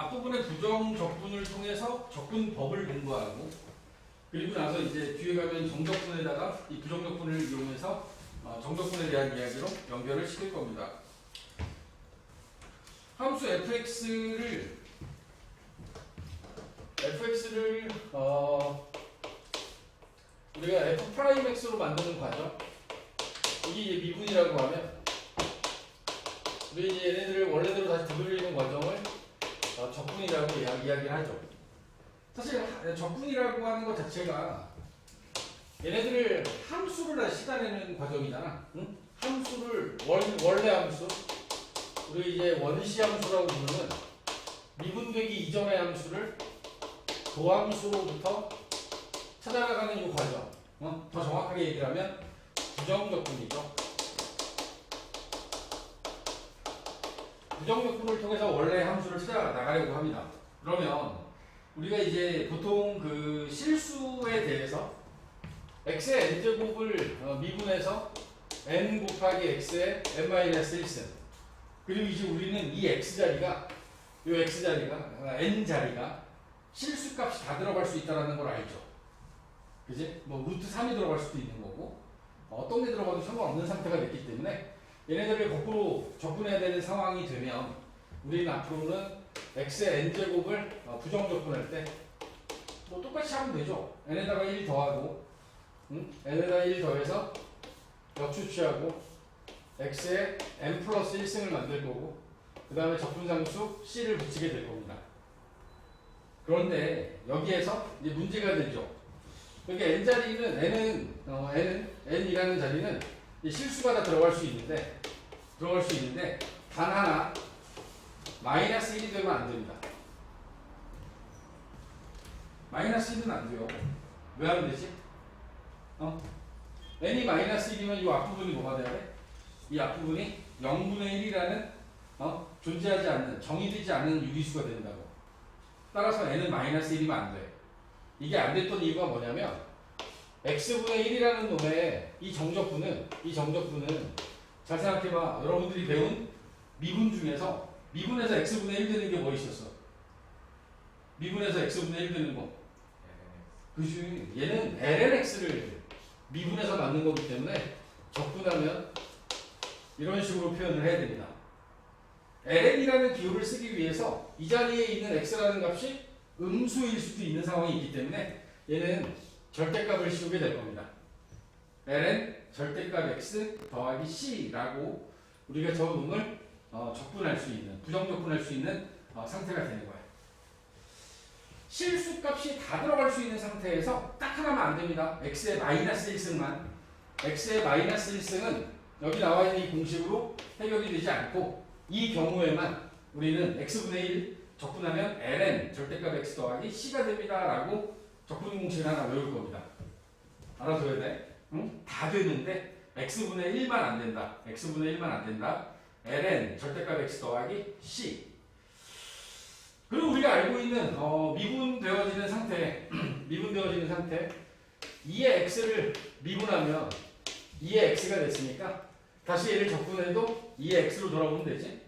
앞부분의 부정 적분을 통해서 적분법을 공부하고 그리고 나서 이제 뒤에 가면 정적분에다가 이 부정적분을 이용해서 정적분에 대한 이야기로 연결을 시킬 겁니다. 함수 fx를 우리가 f'x로 만드는 과정, 이게 이제 미분이라고 하면 우리 이제 얘네들을 원래대로 다시 되돌리는 과정을 적분이라고 이야기를 하죠. 사실 적분이라고 하는 것 자체가 얘네들을 함수를 다시 씻어내는 과정이잖아. 응? 함수를 원래 함수, 우리 이제 원시 함수라고 부르는 미분되기 이전의 함수를 도함수로부터 찾아나가는 이 과정. 더 정확하게 얘기를 하면 부정적분이죠. 부정적분을 통해서 원래 함수를 찾아나가려고 합니다. 그러면 우리가 이제 보통 그 실수에 대해서 x의 n제곱을 미분해서 n 곱하기 x의 n-1승, 그리고 이제 우리는 이 x자리가 n자리가 실수값이 다 들어갈 수 있다는 걸 알죠. 그지? 뭐 루트 3이 들어갈 수도 있는 거고 어떤 게 들어가도 상관없는 상태가 됐기 때문에 얘네들을 거꾸로 적분해야 되는 상황이 되면 우리는 앞으로는 x의 n제곱을 부정적분할 때 뭐 똑같이 하면 되죠. n에다가 1 더하고 n에다가 1 더해서 역수 취하고 x의 n 플러스 1승을 만들 거고 그 다음에 적분상수 c를 붙이게 될 겁니다. 그런데 여기에서 이제 문제가 되죠. 여기 n자리는 n이라는 자리는 실수가 다 들어갈 수 있는데 단 하나 마이너스 1이 되면 안 됩니다. 마이너스 1은 안 돼요. 왜 하면 되지? n이 마이너스 1이면 이 앞부분이 뭐가 돼야 돼? 이 앞부분이 0분의 1이라는 존재하지 않는, 정의되지 않는 유리수가 된다고. 따라서 n은 마이너스 1이면 안 돼. 이게 안 됐던 이유가 뭐냐면 x분의 1이라는 놈의 이 정적분은 잘 생각해봐. 여러분들이 배운 미분 중에서 미분에서 x분의 1 되는 게 뭐 있었어? 미분에서 x분의 1 되는 거. 그지? 얘는 lnx를 미분해서 만든 거기 때문에 적분하면 이런 식으로 표현을 해야 됩니다. ln이라는 기호를 쓰기 위해서 이 자리에 있는 x라는 값이 음수일 수도 있는 상황이 있기 때문에 얘는 절대값을 씌우게 될 겁니다. ln 절대값 x 더하기 c라고 우리가 저 놈을 적분할 수 있는, 부정적분할 수 있는 상태가 되는 거예요. 실수값이 다 들어갈 수 있는 상태에서 딱 하나만 안 됩니다. x의 마이너스 1승만. x의 마이너스 1승은 여기 나와 있는 이 공식으로 해결이 되지 않고 이 경우에만 우리는 x분의 1 적분하면 ln 절대값 x 더하기 c가 됩니다 라고 적분 공식을 하나 외울 겁니다. 알아둬야 돼. 응? 다 되는데 x분의 1만 안 된다. x분의 1만 안 된다. ln 절대값 x 더하기 c. 그리고 우리가 알고 있는 미분되어지는 상태 2의 x를 미분하면 2의 x가 됐으니까 다시 얘를 적분해도 2의 x로 돌아오면 되지.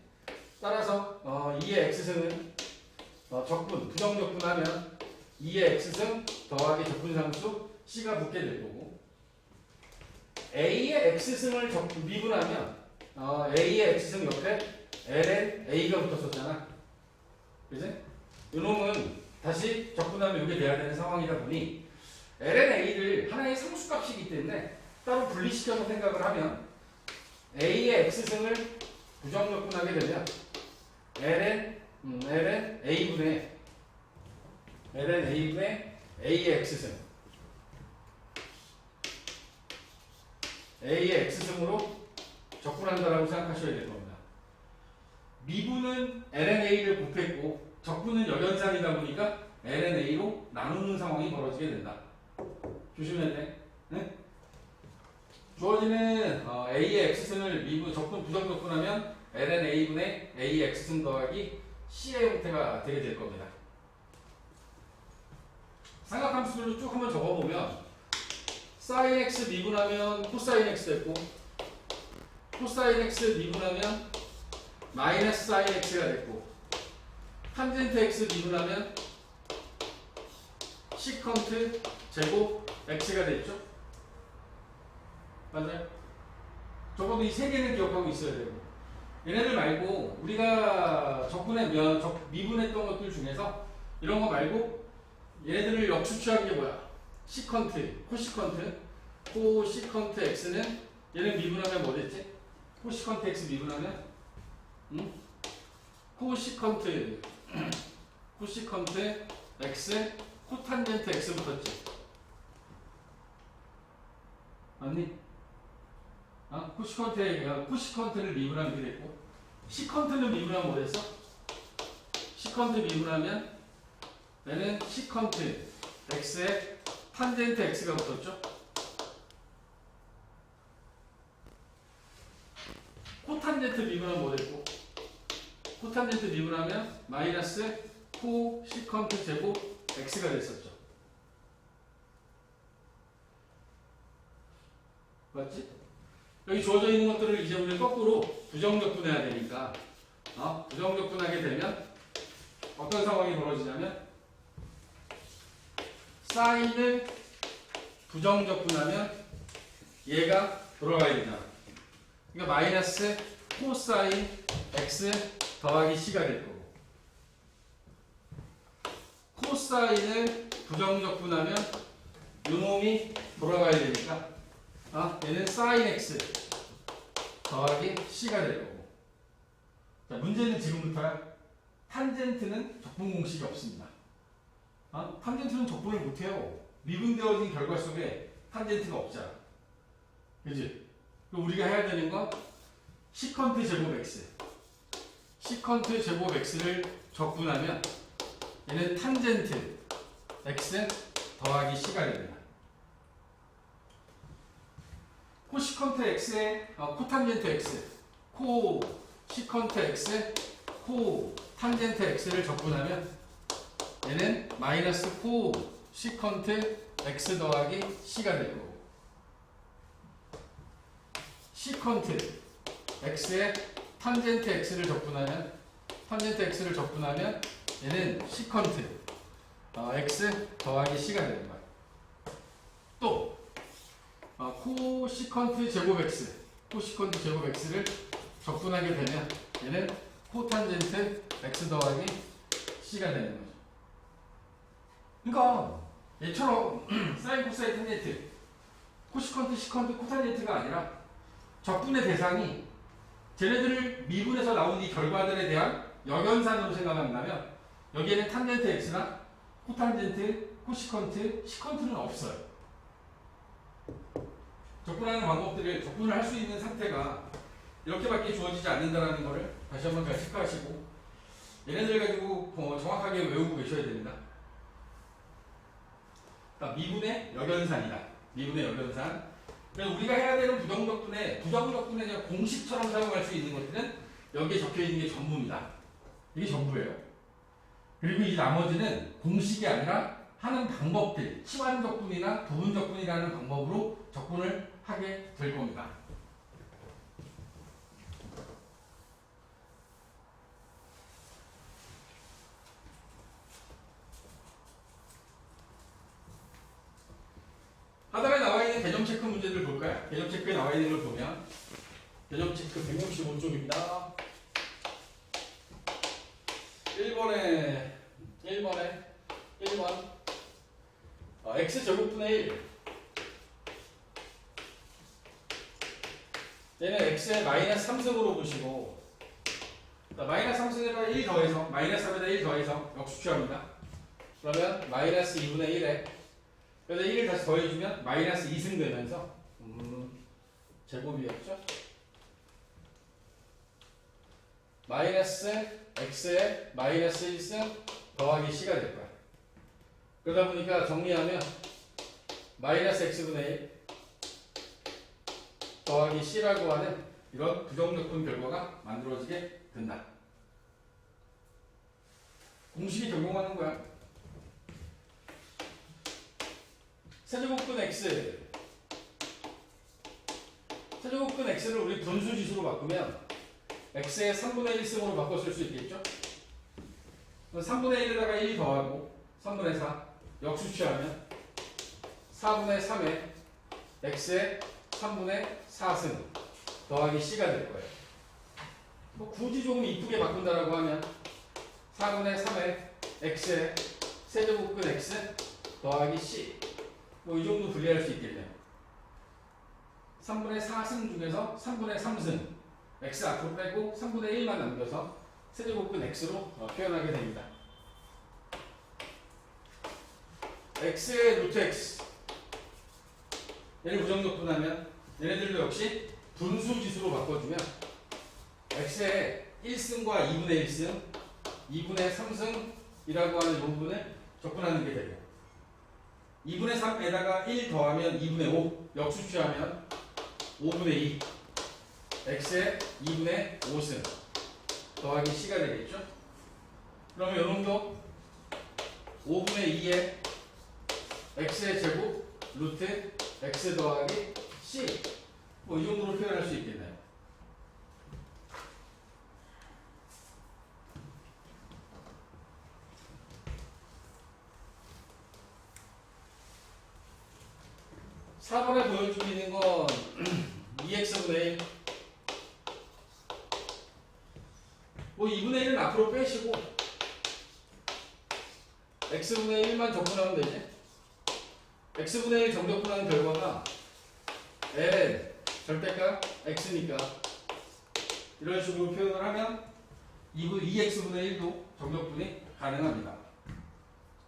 따라서 2의 x승은 부정적분하면 2의 x승 더하기 적분상수 c가 붙게 될 거고, a의 x승을 미분하면 a의 x승 옆에 ln a가 붙었었잖아. 그지? 이놈은 다시 적분하면 이게 돼야 되는 상황이다 보니 ln a를 하나의 상수값이기 때문에 따로 분리시켜서 생각을 하면 a의 x승을 부정적분하게 되면 ln a분의 a의 x승, a의 x승으로 적분한다라고 생각하셔야 될 겁니다. 미분은 ln a를 곱했고 적분은 역연산이다 보니까 ln a로 나누는 상황이 벌어지게 된다. 조심해야 돼. 네? 주어지는 a의 x승을 적분 부정적분하면 ln a분의 a의 x승 더하기 c의 형태가 되게 될 겁니다. 삼각함수들로 쭉 한번 적어보면 sin x 미분하면 코사인 x 됐고, 코사인 x 미분하면 마이너스 sin x가 됐고, 탄젠트 x 미분하면 시컨트 제곱 x가 됐죠? 맞아요? 적어도 이 세 개는 기억하고 있어야 되고, 얘네들 말고 우리가 미분했던 것들 중에서 이런 거 말고 얘네들을 역수치한 게 뭐야? 시컨트, 코시컨트 x는 얘는 미분하면 뭐 됐지? 코시컨트 x 미분하면 코시컨트 x 코탄젠트 x 붙었지? 맞니? 코시컨트를 미분하면 이렇게 됐고, 시컨트는 미분하면 뭐 됐어? 시컨트 미분하면 얘는 시컨트 x에 탄젠트 x가 붙었죠? 코탄젠트 미분하면 뭐 됐고, 코탄젠트 미분하면 마이너스 코시컨트 제곱 x가 됐었죠. 맞지? 여기 주어져 있는 것들을 이제 우리는 거꾸로 부정적분해야 되니까, 부정적분하게 되면 어떤 상황이 벌어지냐면, 사인을 부정적분하면 얘가 돌아가야 되잖아. 그러니까 마이너스 코사인 x 더하기 c가 될 거고, 코사인을 부정적분하면 요놈이 돌아가야 되니까 얘는 사인 x 더하기 c가 될 거고. 자, 문제는 지금부터야. 탄젠트는 적분 공식이 없습니다. 탄젠트는 적분을 못해요. 미분되어진 결과 속에 탄젠트가 없잖아. 그지? 우리가 해야 되는 건 시컨트 제곱 x, 시컨트 제곱 x를 적분하면 얘는 탄젠트 x 더하기 c가 됩니다. 코시컨트 x에 코탄젠트 x, 코시컨트 x, 코탄젠트 x를 적분하면 얘는 마이너스 코시컨트 x 더하기 c가 될 거고, 시컨트 x에 탄젠트 x를 적분하면 얘는 시컨트 x 더하기 c가 되는 거야. 또 코시컨트 제곱 x를 적분하게 되면 얘는 코탄젠트 x 더하기 c가 되는 거죠. 그러니까 얘처럼 사인, 코사인, 탄젠트, 코시컨트, 시컨트, 코탄젠트가 아니라 적분의 대상이 쟤네들을 미분해서 나온 이 결과들에 대한 역연산으로 생각한다면 여기에는 탄젠트 x나 코탄젠트, 코시컨트, 시컨트는 없어요. 적분하는 방법들을 적분을 할 수 있는 상태가 이렇게밖에 주어지지 않는다는 것을 다시 한번 잘 체크하시고, 얘네들 가지고 정확하게 외우고 계셔야 됩니다. 그러니까 미분의 역연산이다. 미분의 역연산. 그래서 우리가 해야 되는 부정적분의 공식처럼 사용할 수 있는 것들은 여기에 적혀 있는 게 전부입니다. 이게 전부예요. 그리고 이 나머지는 공식이 아니라 하는 방법들, 치환적분이나 부분적분이라는 방법으로 적분을 하게 될 겁니다. 하단에 나와 있는 개념 체크 문제들 볼까요? 개념 체크에 나와 있는 걸 보면 개념 체크 165쪽입니다. 1번 x제곱분의 1, 얘는 x의 마이너스 3승으로 보시고, 마이너스 3승에다가 1 더해서 마이너스 3에다 1 더해서 역수취합니다. 그러면 마이너스 2분의 1에 그래서 1을 다시 더해주면 마이너스 2승 되면서 제곱이었죠? 마이너스 x에 마이너스 1승 더하기 c가 될 거야. 그러다 보니까 정리하면 마이너스 x분의 1 더하기 c라고 하는 이런 부정적분 결과가 만들어지게 된다. 공식이 적용하는 거야. 세제곱근 x를 우리 분수지수로 바꾸면 x의 3분의 1승으로 바꿔 쓸 수 있겠죠? 3분의 1에다가 1 더하고 3분의 4 역수취하면 4분의 3에 x의 3분의 4승 더하기 c가 될 거예요. 뭐 굳이 조금 이쁘게 바꾼다라고 하면 4분의 3에 x의 세제곱근 x 더하기 c 뭐 이 정도 분리할 수 있겠네요. 3분의 4승 중에서 3분의 3승 x 앞으로 빼고 3분의 1만 남겨서 세제곱근 x로 표현하게 됩니다. x의 루트 x 얘를 부정적분하면 얘네들도 역시 분수지수로 바꿔주면 x의 1승과 2분의 1승, 2분의 3승이라고 하는 이 부분을 적분하는 게 되고 2분의 3에다가 1 더하면 2분의 5 역수취하면 5분의 2 x의 2분의 5승 더하기 c가 되겠죠. 그러면 요놈도 5분의 2에 x의 제곱 루트 x 더하기 c 뭐 이 정도로 표현할 수 있겠네요. (4번에) 보여주고 있는 건 2x분의 1 뭐 2분의 1은 앞으로 빼시고 x분의 1만 적분하면 되지. x분의 1 정적분하는 결과가 ln 절대값 x니까 이런 식으로 표현을 하면 2x분의 1도 정적분이 가능합니다.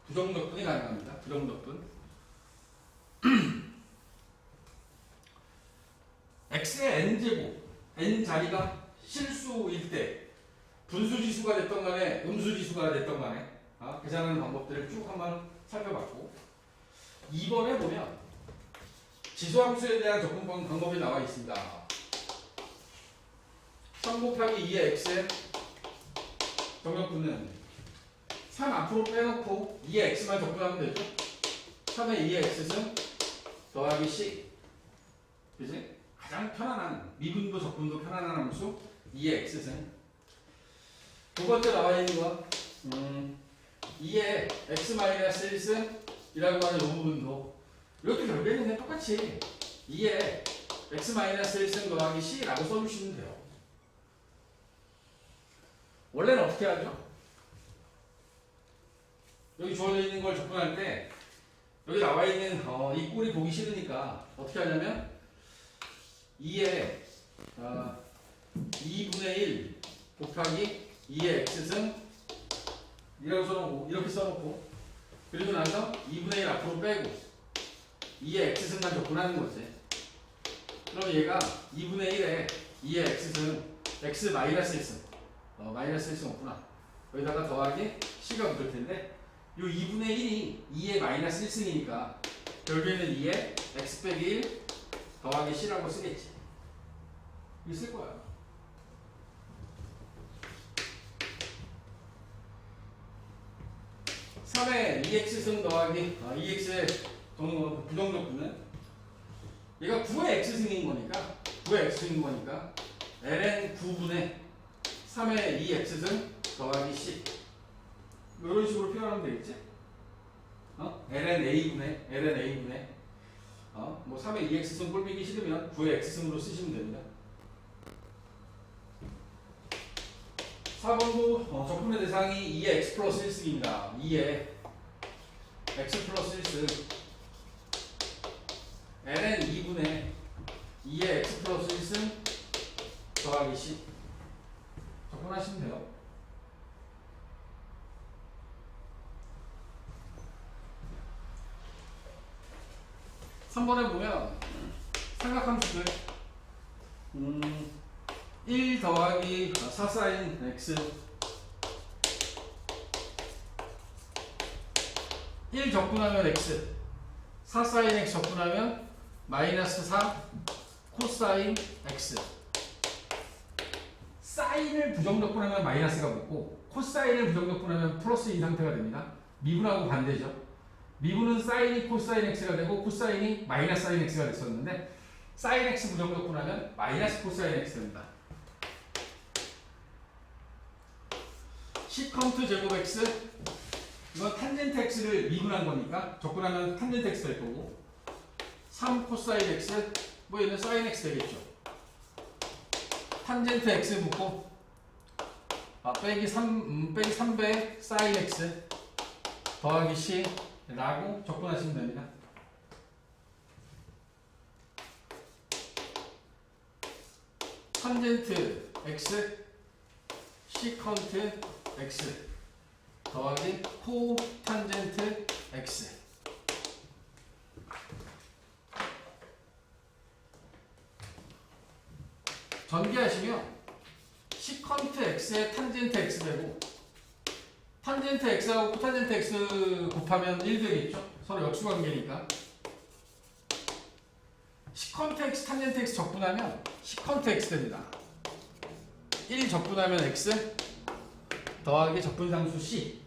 부정적분이 가능합니다. 부정적분. x의 n제곱, n 자리가 실수일 때 분수지수가 됐던 간에 음수지수가 됐던 간에 계산하는 방법들을 쭉 한번 살펴봤고 2번에 보면 지수함수에 대한 접근 방법이 나와 있습니다. 3 곱하기 2의 x의 정적분은 3 앞으로 빼놓고 2의 x만 적분하면 되죠. 3의 2의 x승 더하기 c 그지? 가장 편안한 미분도 적분도 편안한 함수 2의 x승. 두 번째 나와 있는 건 2의 x-1승이라고 하는 이 부분도 이렇게 결국에는 그냥 똑같이 2의 x-1승 더하기 c라고 써주시면 돼요. 원래는 어떻게 하죠? 여기 주어져 있는 걸 접근할 때 여기 나와 있는 이 꼴이 보기 싫으니까 어떻게 하냐면 2의 2분의 1 곱하기 2의 x승 이렇게 써놓고 그리고 나서 2분의 1 앞으로 빼고 2의 x승만 적분하는 거지. 그럼 얘가 2분의 1에 2의 x승 x 마이너스 1승 마이너스 1승 없구나. 여기다가 더하기 c가 붙을 텐데 이 2분의 1이 2의 마이너스 1승이니까 결국에는 2의 x 빼기 1 더하기 c라고 쓰겠지. 이거 쓸 거야. (3의) 2x승 더하기 2x의 부정적분은 얘가 9의 x승인 거니까 9의 x승인 거니까 ln 9분의 3의 2x승 더하기 c 이런 식으로 표현하면 되겠지? ln a분의 뭐 3의 2x승 꼴보기 싫으면 9의 x승으로 쓰시면 됩니다. 4번도 적분의 대상이 2의 x 플러스 1승입니다. 2의 x 플러스 1승 ln 2분의 2의 x 플러스 1승 더하기 c 적분하시면 돼요. (3번에) 보면 삼각함수들 1 더하기 4 사인 x 1 적분하면 x 4 사인 x 적분하면 마이너스 4 코사인 x 사인을 부정적분하면 마이너스가 붙고 코사인을 부정적분하면 플러스인 상태가 됩니다. 미분하고 반대죠. 미분은 사인이 코사인 x가 되고 코사인이 마이너스 사인 x가 됐었는데 사인 x 부정적분하면 마이너스 코사인 x 됩니다. 시컨트 제곱 x 이건 탄젠트 x를 미분한 거니까 접근하면 탄젠트 x 될 거고 3 코사인 x 뭐 얘는 사인 x 되겠죠. 탄젠트 x 묶고 빼기 3배 사인 x 더하기 c 라고 접근하시면 됩니다. 탄젠트 x 시컨트 x 더하기 코탄젠트 x 전개하시면 시컨트 x에 탄젠트 x 되고 탄젠트 x하고 코탄젠트 x 곱하면 1 되겠죠? 서로 역수관계니까 시컨트 x 탄젠트 x 적분하면 시컨트 x 됩니다. 1 적분하면 x 더하기 적분상수 c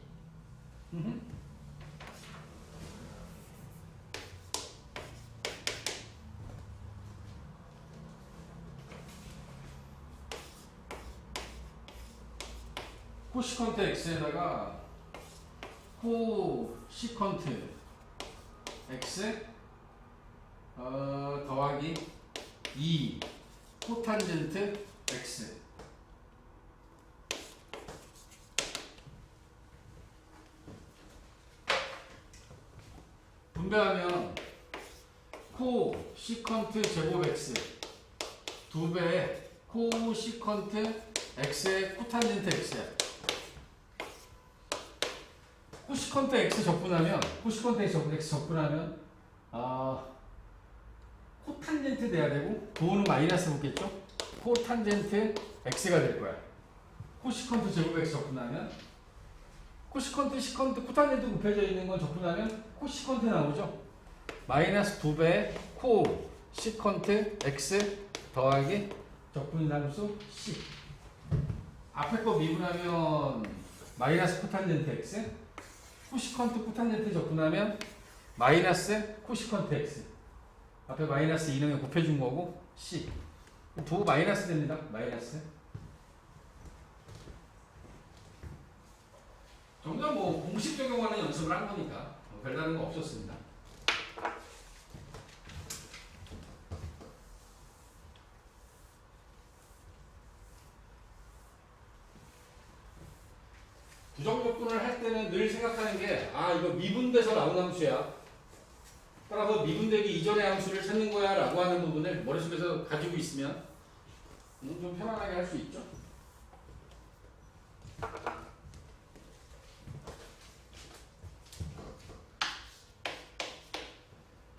코시컨트 x에다가 코시컨트 x 더하기 2 코탄젠트 x 분배하면 코시컨트 제곱 x 2배에 코시컨트 x의 코탄젠트 x야. 코시컨트 x 적분하면 코시컨트 x 적분하면 코탄젠트 돼야 되고 도는 마이너스 붙겠죠? 코탄젠트 x가 될 거야. 코시컨트 제곱 x 적분하면 코시컨트 시컨트 코탄젠트 곱해져 있는 건 적분하면 코시컨트 나오죠? 마이너스 2배 코시컨트 x 더하기 적분상수 c 앞에 거 미분하면 마이너스 코탄젠트 x 코시컨트 코탄젠트 적분하면 마이너스 코시컨트 x 앞에 마이너스 2는 곱해준 거고 c 부호 마이너스 됩니다. 마이너스 정말 뭐 공식 적용하는 연습을 한 거니까 별다른 거 없었습니다. 부정적분을 할 때는 늘 생각하는 게 이거 미분돼서 나온 함수야. 따라서 미분되기 이전의 함수를 찾는 거야 라고 하는 부분을 머릿속에서 가지고 있으면 좀 편안하게 할 수 있죠.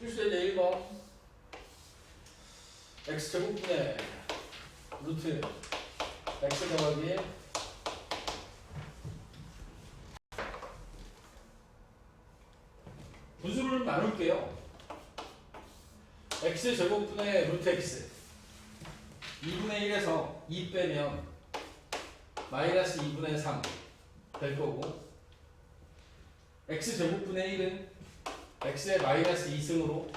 출제제 1번 x제곱분의 루트 x 더하기 분수를 나눌게요. x제곱분의 루트 x 2분의 1에서 2 빼면 마이너스 2분의 3 될 거고 x제곱분의 1은 x의 마이너스 2승으로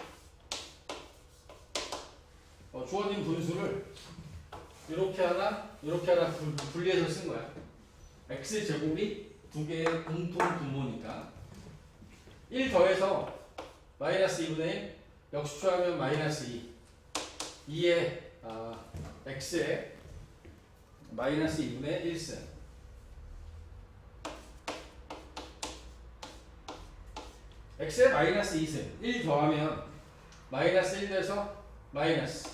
주어진 분수를 이렇게 하나 분리해서 쓴 거야. x제곱이 두 개의 공통 분모니까 1 더해서 마이너스 2분의 1 역수추하면 마이너스 2 2에 x에 마이너스 2분의 1승 x에 마이너스 2승 1 더하면 마이너스 1 돼서 마이너스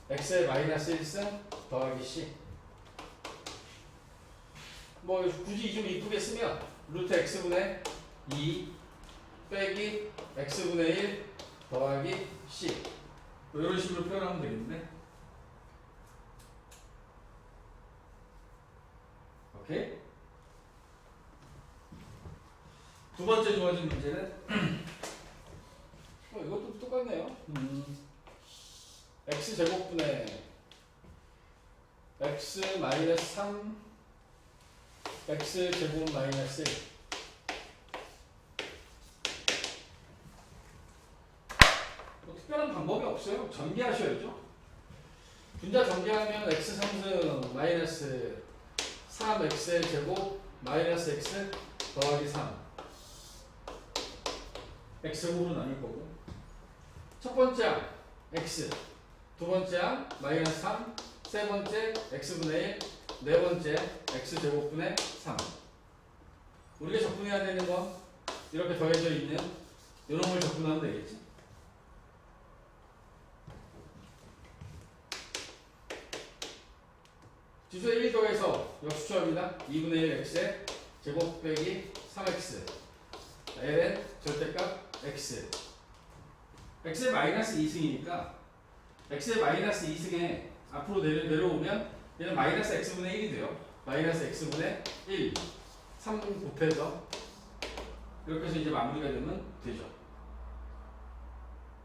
x에 마이너스 1승 더하기 c 뭐 굳이 좀 이쁘게 쓰면 루트 x분의 2 빼기 x분의 1 더하기 c 뭐 이런 식으로 표현하면 되겠네. 오케이? 두 번째 주어진 문제는 이것도 똑같네요. x제곱분의 x 마이너스 3 x제곱 마이너스 1 특별한 방법이 없어요. 전개하셔야죠. 분자 전개하면 x 3승 마이너스 3x의 제곱 마이너스 x 더하기 3 x제곱으로 나눌 거고 첫 번째 항 x 두 번째 항 마이너스 3 세 번째 x분의 1 네 번째 x제곱분의 3 우리가 적분해야 되는 건 이렇게 더해져 있는 이런 걸 적분하면 되겠지. 지수 1 더해서 역수초합니다. 2분의 1 x의 제곱 빼기 3x ln 절대값 x x의 마이너스 2승이니까 x의 마이너스 2승에 앞으로 내려오면 얘는 마이너스 x분의 1이 돼요. 마이너스 x분의 1 3 곱해서 이렇게 해서 이제 마무리가 되면 되죠.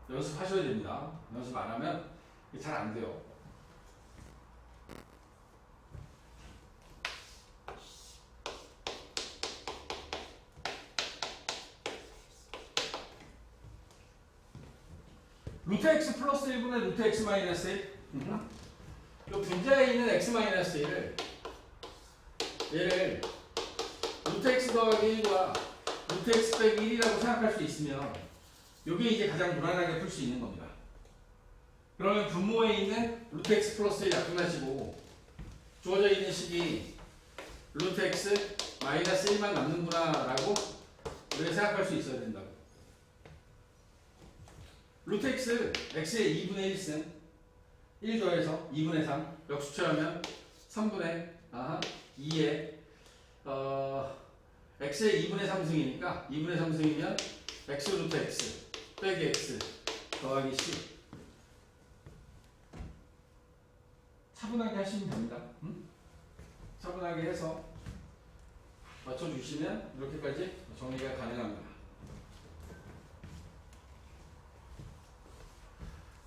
연습하셔야 됩니다. 연습 안 하면 잘 안 돼요. 루트 x 플러스 1분의 루트 x 마이너스 1. 이 분자에 있는 x 마이너스 1을 얘를 루트 x 더하기 1과 루트 x 빼기 1이라고 생각할 수 있으면 이게 이제 가장 무난하게 풀 수 있는 겁니다. 그러면 분모에 있는 루트 x 플러스 1 약분하시고 주어져 있는 식이 루트 x 마이너스 1만 남는구나 라고 우리가 생각할 수 있어야 된다고. 루트 x, x의 2분의 1승 1 더해서 2분의 3 역수초하면 3분의 2에 x의 2분의 3승이니까 2분의 3승이면 x 루트 x 빼기 x 더하기 c 차분하게 하시면 됩니다. 차분하게 해서 맞춰주시면 이렇게까지 정리가 가능합니다.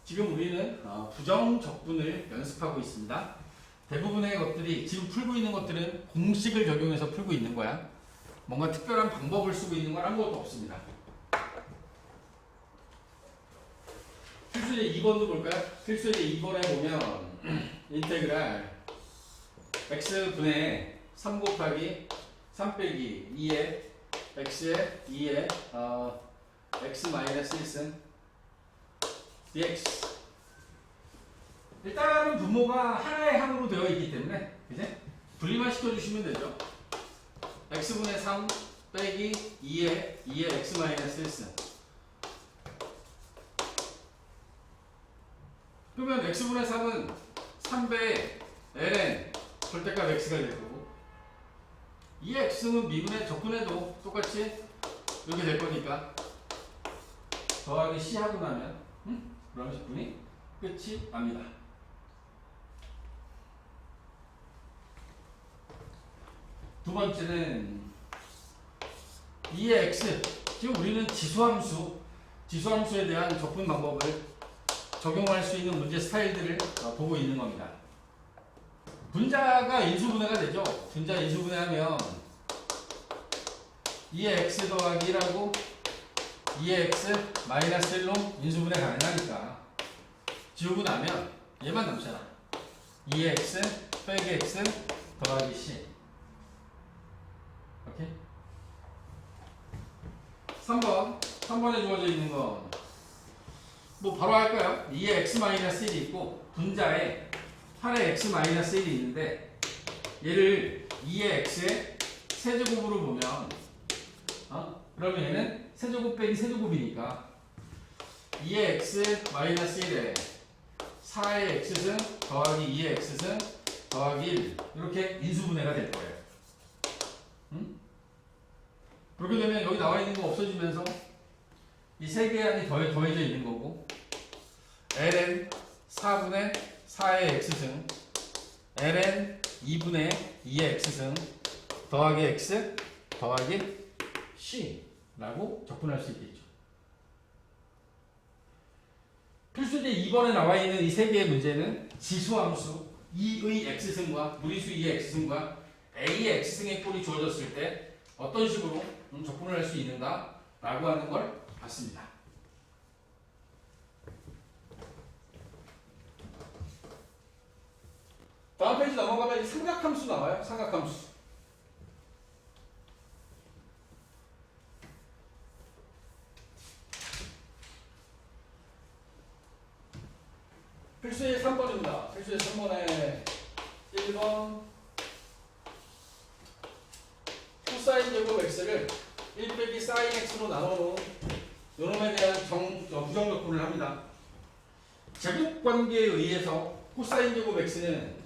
지금 우리는 부정적분을 연습하고 있습니다. 대부분의 것들이 지금 풀고 있는 것들은 공식을 적용해서 풀고 있는 거야. 뭔가 특별한 방법을 쓰고 있는 건 아무것도 없습니다. 필수제 2번도 볼까요? 필수제 2번에 보면 인테그랄 x분의 3 곱하기 3 빼기 2의 x의 2의 x 마이너스 1승 dx 일단은 분모가 하나의 항으로 되어 있기 때문에 이제 분리만 시켜주시면 되죠. x분의 3 빼기 2의 x 마이너스 1승 그러면 x분의 3은 3배의 ln 절대값 x가 될 거고 2의 x는 미분의 적분해도 똑같이 이렇게 될 거니까 더하기 c 하고 나면 그럼 적분이 끝이 납니다. 두 번째는 2의 x 지금 우리는 지수함수에 대한 적분 방법을 적용할 수 있는 문제 스타일들을 보고 있는 겁니다. 분자가 인수분해가 되죠. 분자 인수분해하면 2의 x 더하기 1하고 2의 x 마이너스 1로 인수분해 가능하니까 지우고 나면 얘만 남잖아. 2의 x 빼기 x 더하기 c 오케이? 3번에 주어져 있는 건 뭐 바로 할까요? 2의 x 마이너스 1이 있고 분자에 8의 x 마이너스 1이 있는데 얘를 2의 x의 세제곱으로 보면 그러면 얘는 세제곱 빼기 세제곱이니까 2의 x 마이너스 1에 4의 x승 더하기 2의 x승 더하기 1 이렇게 인수분해가 될 거예요. 그렇게 되면 여기 나와 있는 거 없어지면서 이 세 개 항이 더해져 있는 거고 ln 4분의 4의 x승 ln 2분의 2의 x승 더하기 x 더하기 c라고 적분할 수 있겠죠. 필수제 2번에 나와 있는 이 세 개의 문제는 지수함수 2의 x승과 무리수 2의 x승과 a의 x승의 꼴이 주어졌을 때 어떤 식으로 적분을 할 수 있는가 라고 하는 걸 봤습니다. 다음 페이지 넘어가면 삼각함수 나와요. 삼각함수. 필수의 3번입니다. 필수의 3번에 1번 코사인 제곱 x를 1 빼기 사인 x로 나눠놓은 요놈에 대한 부정적분을 합니다. 제곱관계에 의해서 코사인 제곱 x는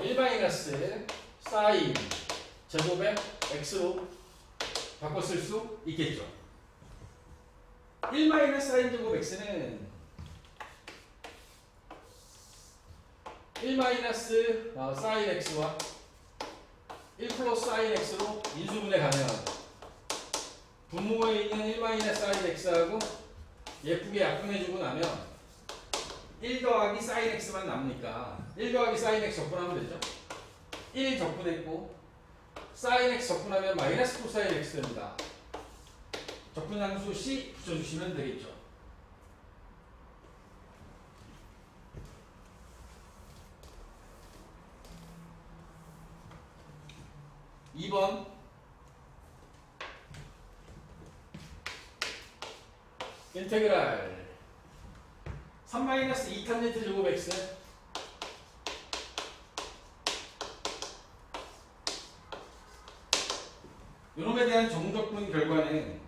1 마이너스 사인 제곱의 x로 바꿔 쓸 수 있겠죠. 1 마이너스 사인 제곱 x는 1 마이너스 사인 x와 1 플러스 사인 x로 인수분해 가능하고, 분모에 있는 1 마이너스 사인 x하고 예쁘게 약분해주고 나면 1 더하기 사인 x만 남으니까 1 더하기 사인 x 적분하면 되죠. 1 적분했고 사인 x 적분하면 마이너스 코사인 x 됩니다. 적분함수 c 붙여주시면 되겠죠. 2번 인테그랄 3-2 탄젠트 제곱 x 요놈에 대한 정적분 결과는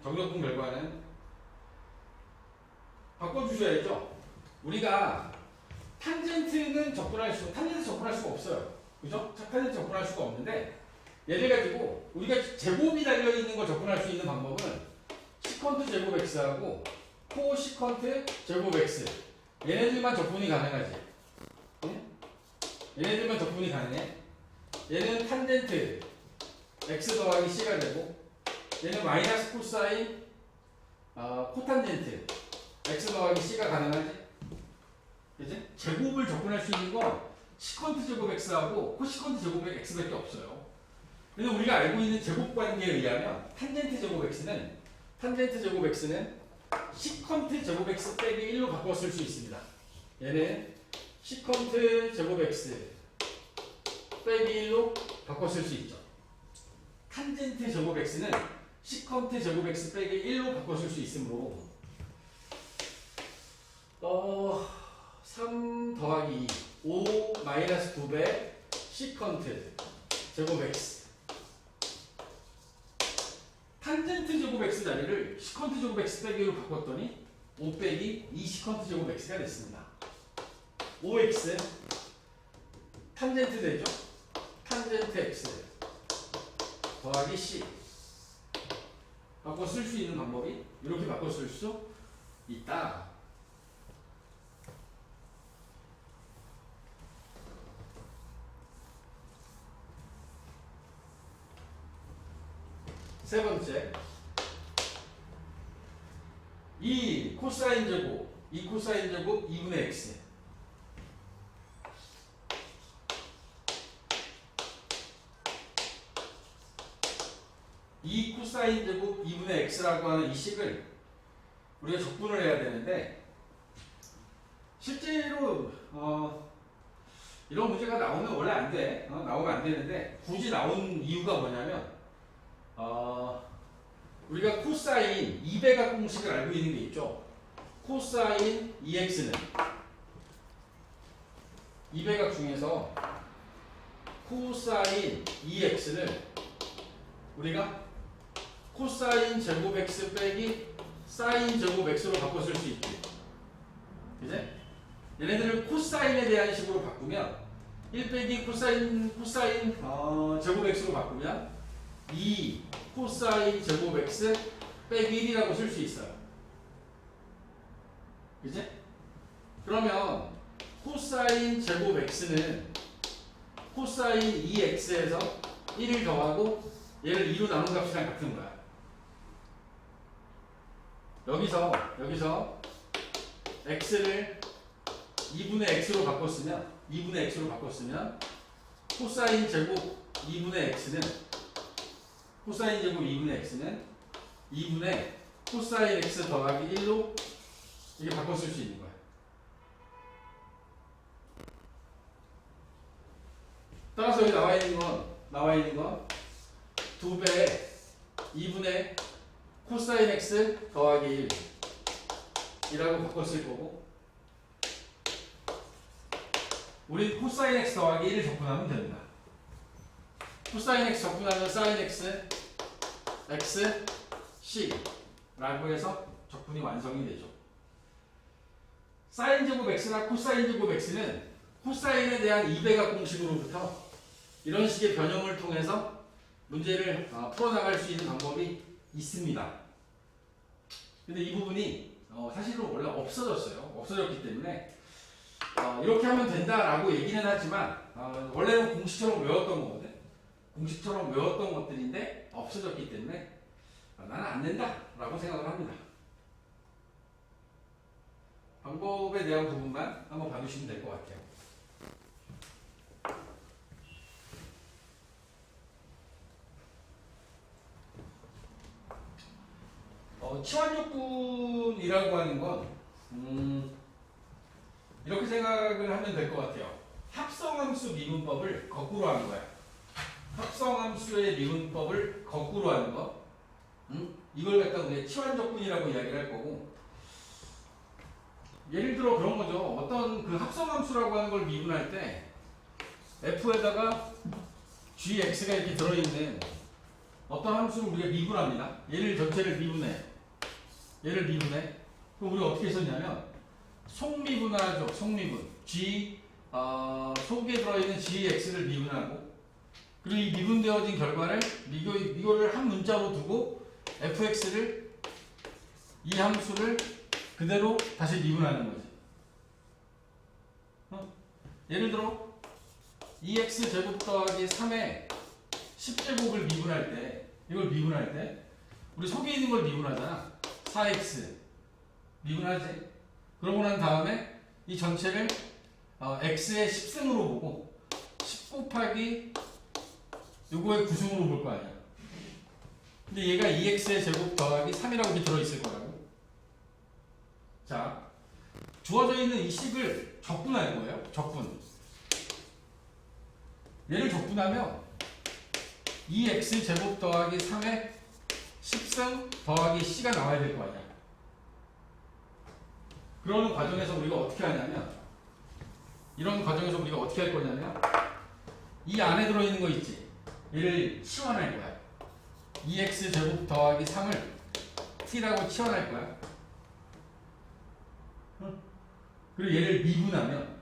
바꿔주셔야죠. 우리가 탄젠트 적분할 수가 없어요. 그죠? 탄젠트 적분할 수가 없는데, 얘를 가지고 우리가 제곱이 달려있는 걸 접근할 수 있는 방법은 시컨트 제곱 x하고 코시컨트 제곱 x, 얘네들만 접근이 가능하지. 응? 얘네들만 접근이 가능해. 얘는 탄젠트 x 더하기 c가 되고, 얘는 마이너스 코사인 코탄젠트 x 더하기 c가 가능하지. 그치? 제곱을 접근할 수 있는 건 시컨트 제곱 x하고 코시컨트 제곱 x밖에 없어요. 그래서 우리가 알고 있는 제곱관계에 의하면 탄젠트 제곱 x는 시컨트 제곱 x 빼기 1로 바꿔 쓸 수 있습니다. 얘는 시컨트 제곱 x 빼기 1로 바꿔 쓸 수 있죠. 탄젠트 제곱 x는 시컨트 제곱 x 빼기 1로 바꿔 쓸 수 있으므로 3 더하기 5 마이너스 2배 시컨트 제곱 x, 탄젠트 제곱 x 자리를 시컨트 제곱 x 빼기로 바꿨더니 5 빼기 2 시컨트 제곱 x가 됐습니다. 5x 탄젠트 되죠? 탄젠트 x 더하기 c 바꿔 쓸 수 있는 방법이 이렇게 바꿔 쓸 수 있다. 세 번째, 이 코사인 제곱 2분의 x, 이 코사인 제곱 2분의 x라고 하는 이 식을 우리가 적분을 해야 되는데, 실제로 이런 문제가 나오면 원래 안 돼. 나오면 안 되는데, 굳이 나온 이유가 뭐냐면 우리가 코사인 2배각 공식을 알고 있는 게 있죠. 코사인 2x는 2배각 중에서 코사인 2x를 우리가 코사인 제곱 x 빼기 사인 제곱 x로 바꿔 쓸 수 있지. 이제 얘네들을 코사인에 대한 식으로 바꾸면 1 빼기 코사인 제곱 x로 바꾸면 2 코사인 제곱 x 빼기 1이라고 쓸 수 있어요. 그치? 그러면 코사인 제곱 x는 코사인 2x에서 1을 더하고 얘를 2로 나눈 값이랑 같은 거야. 여기서 x를 2분의 x로 바꿨으면 코사인 제곱 2분의 x는 2분의 코사인 x 더하기 1로 이게 바꿔 쓸 수 있는 거야. 따라서 여기 나와 있는 건 2배 2분의 코사인 x 더하기 1이라고 바꿔 쓸 거고, 우리 코사인 x 더하기 1을 적분하면 됩니다. 코사인 x 적분하면 사인 x x c라고 해서 적분이 완성이 되죠. 사인 제곱 x나 코사인 제곱 x는 코사인에 대한 2배각 공식으로부터 이런 식의 변형을 통해서 문제를 풀어나갈 수 있는 방법이 있습니다. 근데 이 부분이 사실은 원래 없어졌어요. 없어졌기 때문에 이렇게 하면 된다라고 얘기는 하지만 원래는 공식처럼 외웠던 거거든. 공식처럼 외웠던 것들인데 없어졌기 때문에 나는 안 된다라고 생각을 합니다. 방법에 대한 부분만 한번 봐주시면 될 것 같아요. 치환조건이라고 하는 건 이렇게 생각을 하면 될 것 같아요. 합성함수 미분법을 거꾸로 하는 거야. 합성함수의 미분법을 거꾸로 하는 거. 이걸 갖다 우리가 치환조건이라고 이야기를 할 거고, 예를 들어 그런 거죠. 어떤 그 합성함수라고 하는 걸 미분할 때 f에다가 gx가 이렇게 들어있는 어떤 함수를 우리가 미분합니다. 얘를 전체를 미분해. 얘를 미분해. 그럼 우리가 어떻게 썼냐면 속미분하죠. 속미분. 속에 들어있는 gx를 미분하고, 그리고 이 미분되어진 결과를 이거를 한 문자로 두고 fx를, 이 함수를 그대로 다시 미분하는 거지. 예를 들어 2x 제곱 더하기 3의 10제곱을 미분할 때, 이걸 미분할 때 우리 속에 있는 걸 미분하잖아. 4x 미분하지. 그러고 난 다음에 이 전체를 x의 10승으로 보고 10 곱하기 요거의 9승으로 볼 거 아니야. 근데 얘가 2x의 제곱 더하기 3이라고 이렇게 들어있을 거라고. 자, 주어져 있는 이 식을 적분할 거예요. 적분. 얘를 적분하면 2x 제곱 더하기 3의 10승 더하기 c가 나와야 될 거 아니야. 그러는 과정에서 우리가 어떻게 하냐면, 이런 과정에서 우리가 어떻게 할 거냐면, 이 안에 들어있는 거 있지. 얘를 치환할 거야. 2x 제곱 더하기 3을 t라고 치환할 거야. 그리고 얘를 미분하면,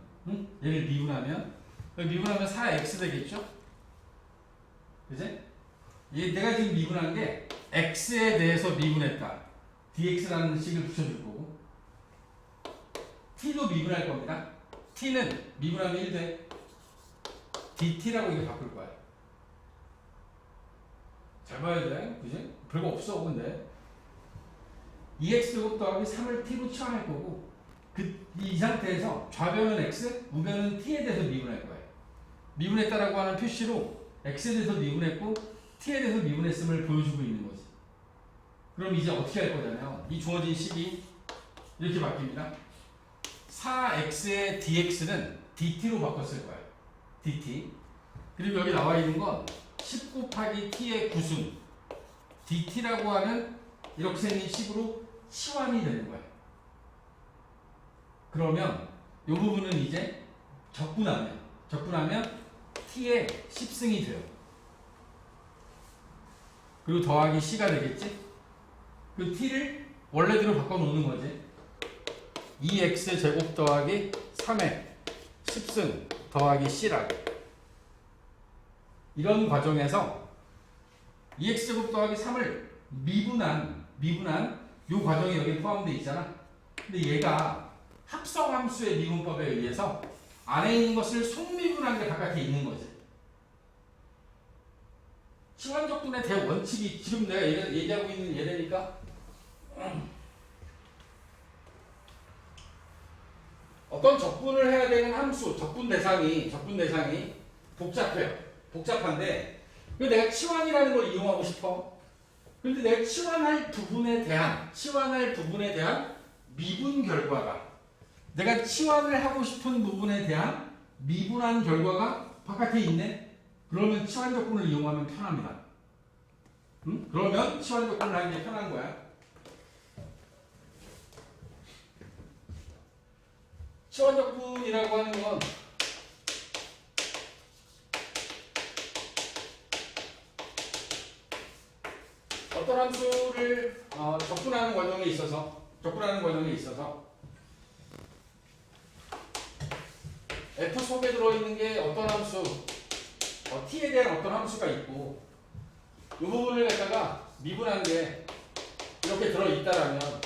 얘를 미분하면 4x 되겠죠? 그지? 내가 지금 미분한 게 x에 대해서 미분했다. dx라는 식을 붙여줄 거고, t도 미분할 겁니다. t는 미분하면 1 돼. dt라고 이렇게 바꿀 거야. 잘 봐야 돼. 그지? 별거 없어, 근데. 2x제곱 더하기 3을 t로 치환할 거고, 이 상태에서 좌변은 x, 우변은 t에 대해서 미분할 거예요. 미분했다라고 하는 표시로 x에 대해서 미분했고 t에 대해서 미분했음을 보여주고 있는 거지. 그럼 이제 어떻게 할 거냐면, 이 주어진 식이 이렇게 바뀝니다. 4x의 dx는 dt로 바꿨을 거예요. dt. 그리고 여기 나와 있는 건 10 곱하기 t의 9승 dt라고 하는 이렇게 생긴 식으로 치환이 되는 거예요. 그러면 이 부분은 이제 적분하면 t의 10승이 돼요. 그리고 더하기 c가 되겠지? 그 t를 원래대로 바꿔놓는 거지. 2x 제곱 더하기 3의 10승 더하기 c라고. 이런 과정에서 2x 제곱 더하기 3을 미분한 요 과정이 여기 포함되어 있잖아. 근데 얘가 합성함수의 미분법에 의해서 안에 있는 것을 속미분한 게 바깥에 있는 거지. 치환적분의 대원칙이 지금 내가 얘기하고 있는 예래니까 어떤 적분을 해야 되는 함수, 적분 대상이 복잡해요. 복잡한데 내가 치환이라는 걸 이용하고 싶어. 근데 내가 치환할 부분에 대한 미분 결과가, 내가 치환을 하고 싶은 부분에 대한 미분한 결과가 바깥에 있네. 그러면 치환 조건을 이용하면 편합니다. 그러면 치환 조건을 하는 게 편한 거야. 치환 조건이라고 하는 건 어떤 함수를 접근하는 과정에 있어서 f 속에 들어있는 게 어떤 함수, t에 대한 어떤 함수가 있고 이 부분을 갖다가 미분한 게 이렇게 들어있다라면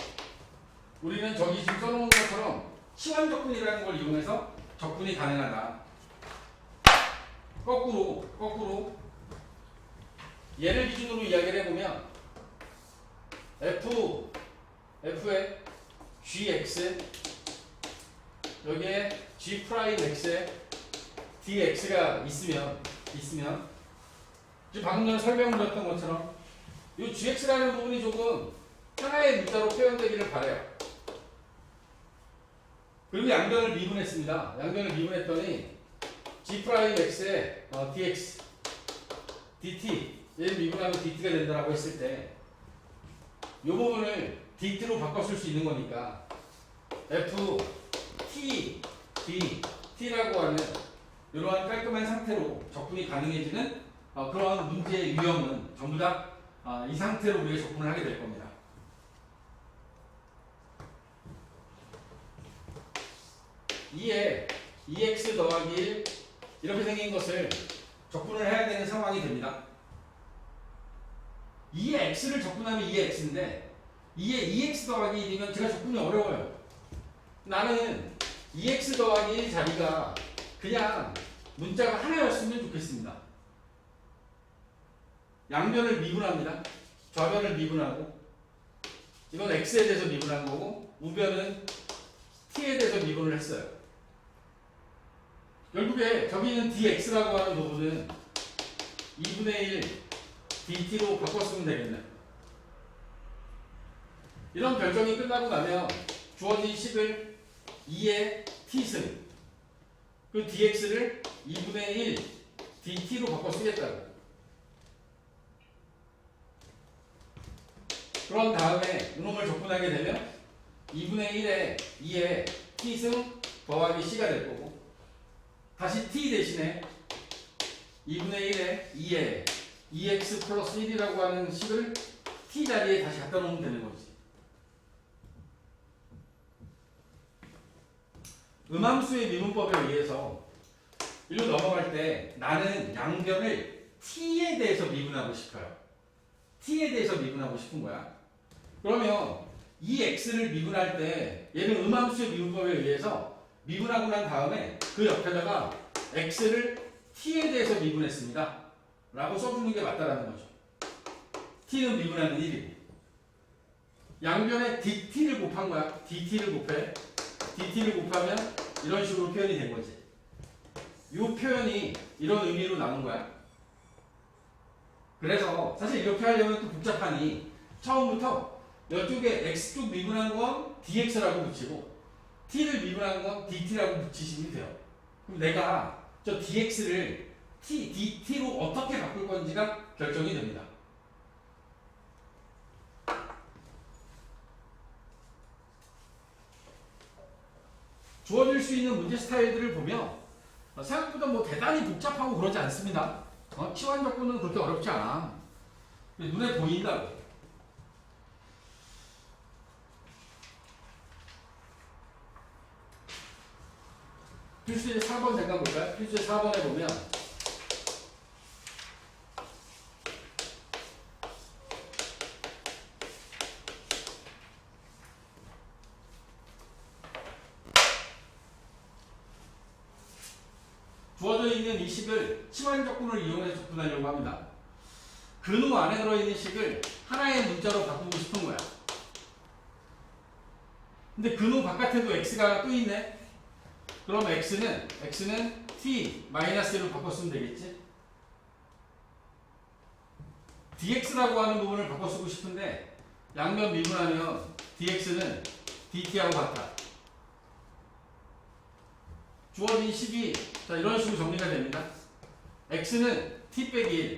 우리는 저기 지금 써놓은 것처럼 치환 적분이라는 걸 이용해서 적분이 가능하다. 거꾸로 얘를 기준으로 이야기를 해보면 f의 gx 여기에 g 프라임 x에 dx가 있으면 지금 방금 전에 설명드렸던 것처럼 이 gx라는 부분이 조금 하나의 문자로 표현되기를 바라요. 그리고 양변을 미분했습니다. 양변을 미분했더니 g 프라임 x에 dx dt 얘를 미분하면 dt가 된다라고 했을 때 이 부분을 dt로 바꿔 쓸 수 있는 거니까 f t d t라고 하는 이러한 깔끔한 상태로 적분이 가능해지는 그런 문제의 유형은 전부 다 이 상태로 우리가 적분을 하게 될 겁니다. 이에 2x 더하기 1 이렇게 생긴 것을 적분을 해야 되는 상황이 됩니다. 2의 x를 적분하면 2의 x인데 2의 2x 더하기 1이면 제가 적분이 어려워요. 나는 2x 더하기 1 자리가 그냥 문자가 하나였으면 좋겠습니다. 양변을 미분합니다. 좌변을 미분하고 이건 x에 대해서 미분한 거고 우변은 t에 대해서 미분을 했어요. 결국에 저기 있는 dx라고 하는 부분은 2분의 1 dt로 바꿨으면 되겠네. 이런 결정이 끝나고 나면 주어진 식을 2의 t승 그 dx를 2분의 1 dt로 바꿔 쓰겠다고. 그런 다음에 이놈을 적분하게 되면 2분의 1에 2의 t승 더하기 c가 될 거고 다시 t 대신에 2분의 1에 2의 2x 플러스 1이라고 하는 식을 t 자리에 다시 갖다 놓으면 되는 거지. 음함수의 미분법에 의해서 일로 넘어갈 때 나는 양변을 t에 대해서 미분하고 싶어요. t에 대해서 미분하고 싶은 거야. 그러면 이 x를 미분할 때 얘는 음함수의 미분법에 의해서 미분하고 난 다음에 그 옆에다가 x를 t에 대해서 미분했습니다. 라고 써주는 게 맞다라는 거죠. t는 미분하는 1이고 양변에 dt를 곱한 거야. dt를 곱해. dt를 곱하면 이런 식으로 표현이 된 거지. 이 표현이 이런 의미로 나온 거야. 그래서 사실 이렇게 하려면 또 복잡하니 처음부터 이쪽에 x쪽 미분한 건 dx라고 붙이고 t를 미분한 건 dt라고 붙이시면 돼요. 그럼 내가 저 dx를 dt로 어떻게 바꿀 건지가 결정이 됩니다. 주어질 수 있는 문제 스타일들을 보면 생각보다 뭐 대단히 복잡하고 그러지 않습니다. 치환 적분은 그렇게 어렵지 않아. 눈에 보인다고. 필수의 4번 잠깐 볼까요? 필수의 4번에 보면 주어져 있는 이 식을 치환 적분을 이용해서 적분하려고 합니다. 근우 안에 들어있는 식을 하나의 문자로 바꾸고 싶은 거야. 근데 근우 바깥에도 x가 또 있네. 그럼 x는 t-1로 바꿔쓰면 되겠지. dx라고 하는 부분을 바꿔 쓰고 싶은데 양면 미분하면 dx는 dt하고 같아. 주어진 식이 자 이런 식으로 정리가 됩니다. x는 t 빼기 1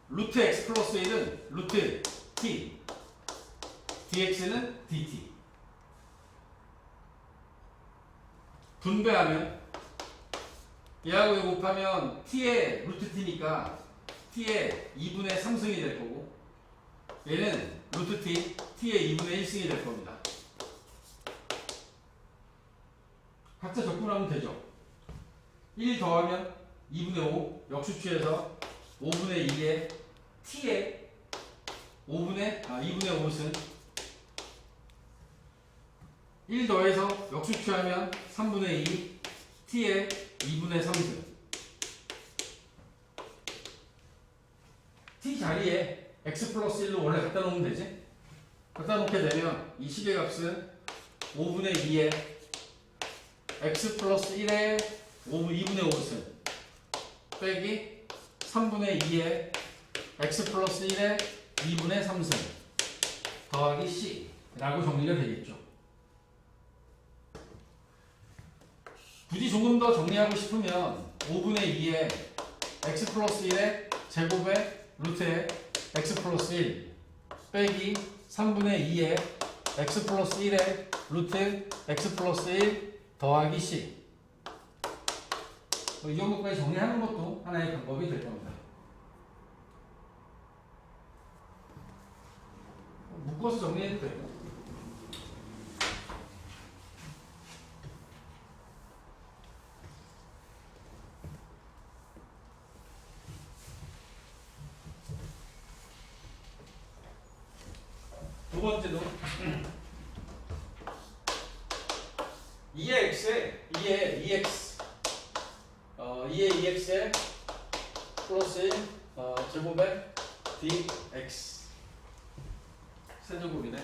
루트 x 플러스 1은 루트 t dx는 dt 분배하면 얘하고 이거 곱하면 t에 루트 t니까 t의 2분의 3승이 될 거고 얘는 루트 t, t의 2분의 1승이 될 겁니다. 각자 적분하면 되죠. 1 더하면 2분의 5 역수취해서 5분의 2에 t의 2분의 5승 1 더해서 역수취하면 3분의 2 t의 2분의 3승 t 자리에 x 플러스 1로 원래 갖다 놓으면 되지? 갖다 놓게 되면 이 식의 값은 5분의 2에 x 플러스 1에 2분의 5승 빼기 3분의 2에 x 플러스 1에 2분의 3승 더하기 c 라고 정리가 되겠죠. 굳이 조금 더 정리하고 싶으면 5분의 2에 x 플러스 1의 제곱에 루트에 x 플러스 1 빼기 3분의 2에 x 플러스 1의 루트 x 플러스 1 더하기 c 이 정도까지 정리하는 것도 하나의 방법이 될 겁니다. 묶어서 정리해도 돼요. 두 번째도 2의 x에 2의 2x 2의 2x에 플러스 1 제곱에 dx 세제곱이네.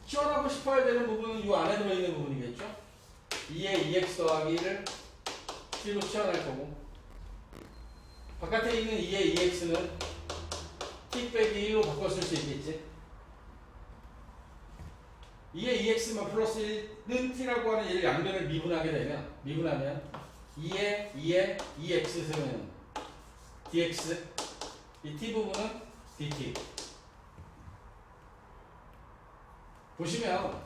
치환하고 싶어야 되는 부분은 이 안에 들어있는 부분이겠죠. 2의 2x 더하기를 t로 치환할 거고 바깥에 있는 2의 2x는 t 빼기 1로 바꿨을 수 있겠지. 2의 2x만 플러스 1는 t라고 하는 얘를 양변을 미분하면 2의 2x는 dx 이 t 부분은 dt 보시면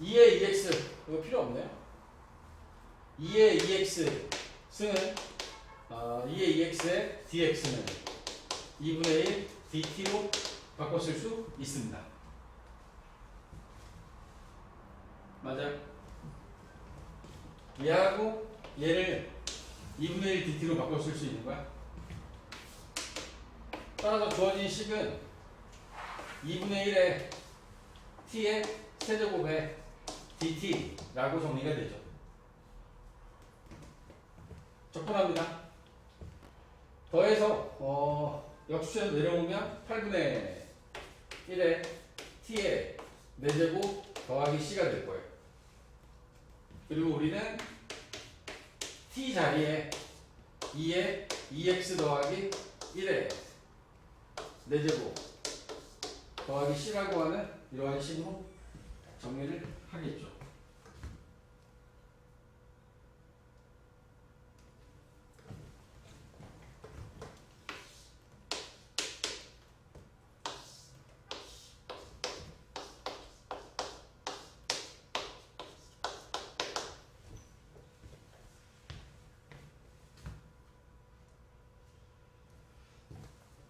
2의 2x 이거 필요 없네요. 2의 2x 승은 2의 2x의 dx는 2분의 1 dt로 바꿨을 수 있습니다. 맞아요? 얘하고 얘를 2분의 1 dt로 바꿨을 수 있는 거야. 따라서 주어진 식은 2분의 1의 t의 세제곱에 dt라고 정리가 되죠. 적분합니다. 더해서 역수에서 내려오면 8분의 1의 t의 4제곱 더하기 c가 될 거예요. 그리고 우리는 t 자리에 2의 2x 더하기 1의 4제곱 더하기 c라고 하는 이러한 식으로 정리를 하겠죠.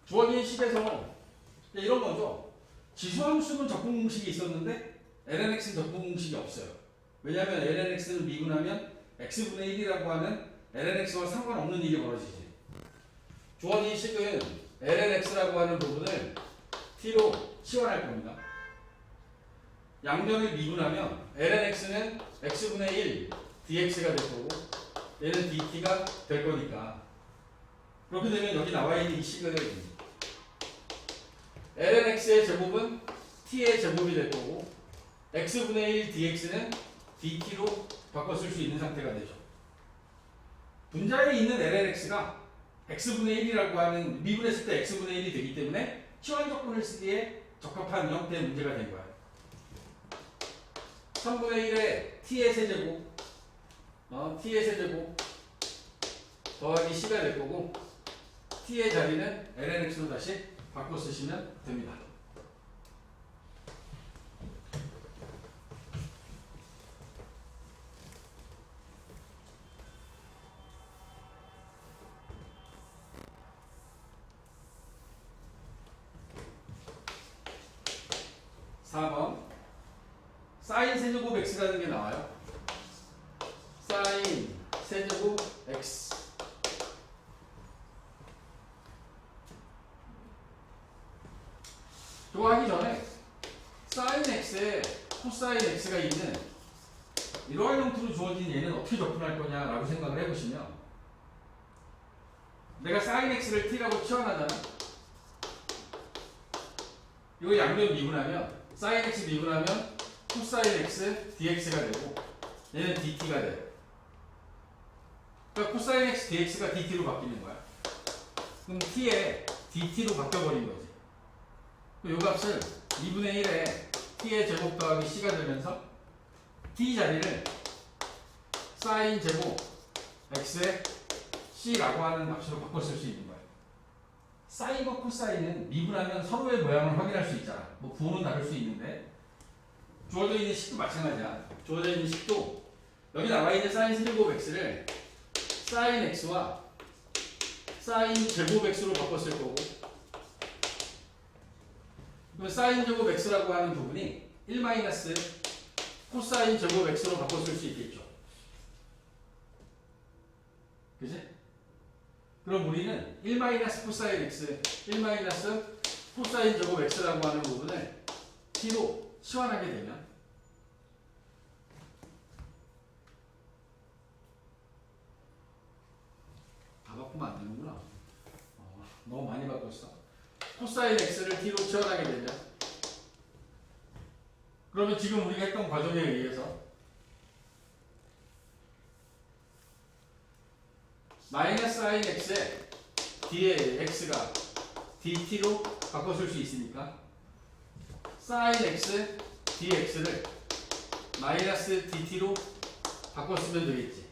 주어진 식에서 이런 거죠. 지수함수는 적분 공식이 있었는데 lnx는 적분 공식이 없어요. 왜냐하면 lnx를 미분하면 x분의 1이라고 하는 lnx와 상관없는 일이 벌어지지. 주어진 식은 lnx라고 하는 부분을 t로 치환할 겁니다. 양변을 미분하면 lnx는 x분의 1 dx가 될 거고 얘는 dt가 될 거니까 그렇게 되면 여기 나와 있는 이 식은 lnx의 제곱은 t의 제곱이 될 거고 x분의 1 dx는 dt로 바꿔 쓸 수 있는 상태가 되죠. 분자에 있는 lnx가 x분의 1이라고 하는 미분했을 때 x분의 1이 되기 때문에 치환 적분을 쓰기에 적합한 형태의 문제가 된 거예요. 3분의 1의 t의 세제곱 t의 세제곱 더하기 c가 될 거고 t의 자리는 lnx로 다시 바꿔 쓰시면 됩니다. 4번 사인 세제곱 x라는 게 나와요. 사인 세제곱 x. 저거 하기 전에 사인 x에 코사인 x가 있는 이러한 형태로 주어진 얘는 어떻게 접근할 거냐라고 생각을 해보시면, 내가 사인 x를 t라고 치환하잖아. 이거 양변 미분하면 사인 x 미분하면 코사인 x dx가 되고 얘는 dt가 돼요. 그러니까 코사인 x dx가 dt로 바뀌는 거야. 그럼 t에 dt로 바뀌어버린 거지. 이 값을 2분의 1에 t의 제곱 더하기 c가 되면서 t 자리를 사인 제곱 x의 c라고 하는 값으로 바꿔 쓸 수 있는 거예요. 사인과 코사인은 미분하면 서로의 모양을 확인할 수 있잖아. 뭐 부호는 다를 수 있는데 주어져 있는 식도 마찬가지야. 주어져 있는 식도 여기 나와 있는 사인 세제곱 x를 사인 x와 사인 제곱 x로 바꿨을 거고, 그럼 사인 제곱 x라고 하는 부분이 1 마이너스 코사인 제곱 x로 바꿨을 수 있겠죠. 그지? 그럼 우리는 1 마이너스 코사인 x, 1 마이너스 코사인 제곱 x라고 하는 부분을 t로 치환하게 되면 다 바꾸면 안 되는구나. 너무 많이 바꿨어. 코사인 x를 t로 치환하게 되면, 그러면 지금 우리가 했던 과정에 의해서 마이너스 사인 x에 뒤에 x가 dt로 바꿔줄 수 있으니까 사인 x dx를 마이너스 dt로 바꿔쓰면 되겠지.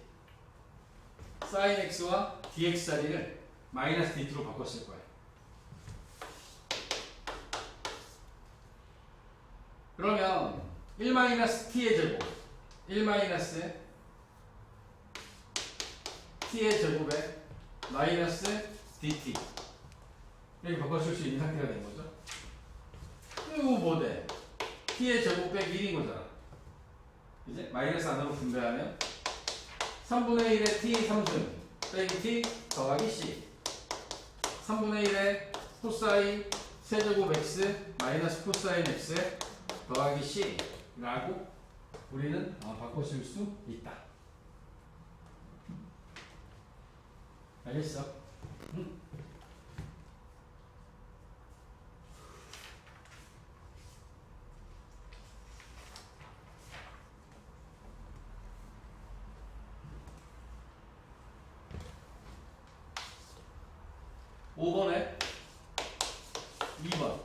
사인 x와 dx 자리를 마이너스 dt로 바꿨을 거야. 그러면 1 마이너스 t의 제곱, 1 마이너스 t의 제곱에 마이너스 dt 이렇게 바꿔줄 수 있는 상태가 된 거죠. 그리고 뭐 돼? t의 제곱 빼기 1인 거잖아. 이제 마이너스 안으로 분배하면 3분의 1의 t 3승 빼기 t 더하기 c, 3분의 1의 코사인 세제곱 x 마이너스 코사인 x 더하기 c라고 우리는 바꿔줄 수 있다. 알겠어? 응? (5번에) 2번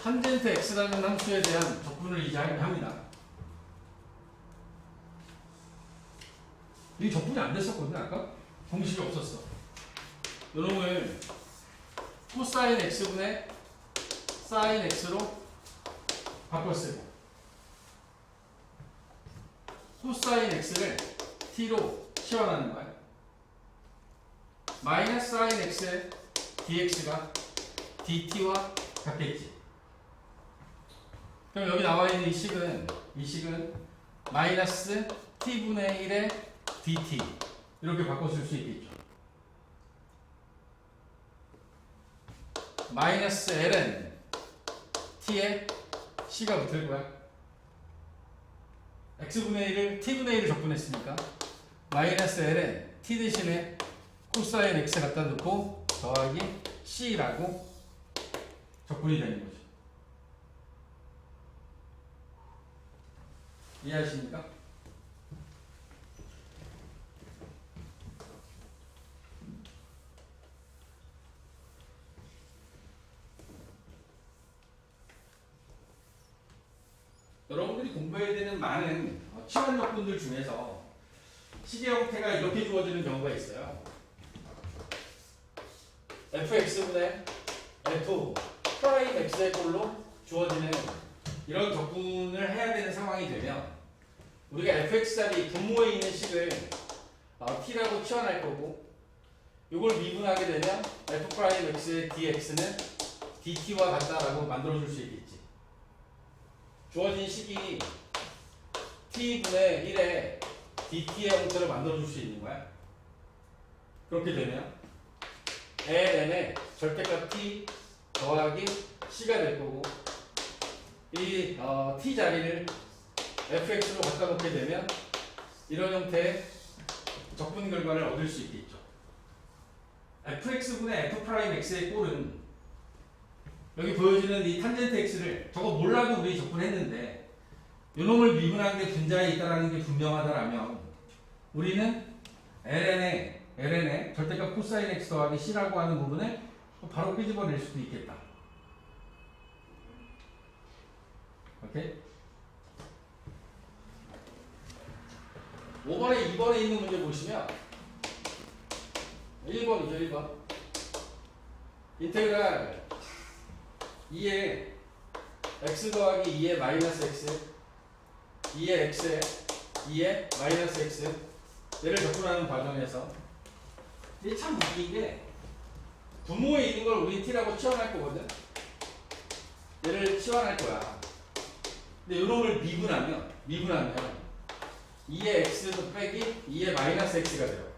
탄젠트 x라는 함수에 대한 접근을 이제 합니다. 이게 접근이 안 됐었거든. 아까 공식이 없었어. 요놈을 코사인 x분의 사인 x로 바꿨어요. 코사인 x를 t로 치환하는 거야. 마이너스 사인 x의 dx가 dt와 같겠지. 그럼 여기 나와 있는 이 식은 마이너스 t분의 1의 dt 이렇게 바꿔줄 수 있겠죠. 마이너스 ln t에 c가 붙을 거야. x분의 1을 t분의 1을 적분했으니까 마이너스 ln t 대신에 코사인 x 갖다 놓고 더하기 c라고 적분이 되는 거죠. 이해하십니까? 여러분들이 공부해야 되는 많은 치환 적분들 중에서 식의 형태가 이렇게 주어지는 경우가 있어요. fx분의 f 프라임 x의 꼴로 주어지는 이런 적분을 해야 되는 상황이 되면 우리가 fx 자리 분모에 있는 식을 t라고 치환할 거고, 이걸 미분하게 되면 f 프라임 x의 dx는 dt와 같다라고 만들어줄 수 있겠지. 주어진 식이 t분의 1에 dt의 형태를 만들어줄 수 있는 거야. 그렇게 되면 ln의 절대값 t 더하기 c가 될 거고, 이 t 자리를 fx로 갖다 놓게 되면 이런 형태의 적분 결과를 얻을 수 있겠죠. fx분의 f'x의 꼴은 여기 보여지는 이 탄젠트 x를 저거 몰라도 우리 적분했는데 요놈을 미분한 게 분자에 있다는 게 분명하다라면 우리는 ln의 절대값 코사인 x 더하기 c라고 하는 부분을 바로 끄집어낼 수도 있겠다. 오케이? 5번에 2번에 있는 문제 보시면 1번이죠. 1번 인테그랄 2의 x 더하기 2의 마이너스 x 2의 x에 2의 마이너스 x 얘를 접근하는 과정에서 이게 참 웃긴 게 분모에 있는 걸 우리 t라고 치환할 거거든. 얘를 치환할 거야. 근데 요놈을 미분하면 2의 x 빼기 2의 마이너스 x가 돼요.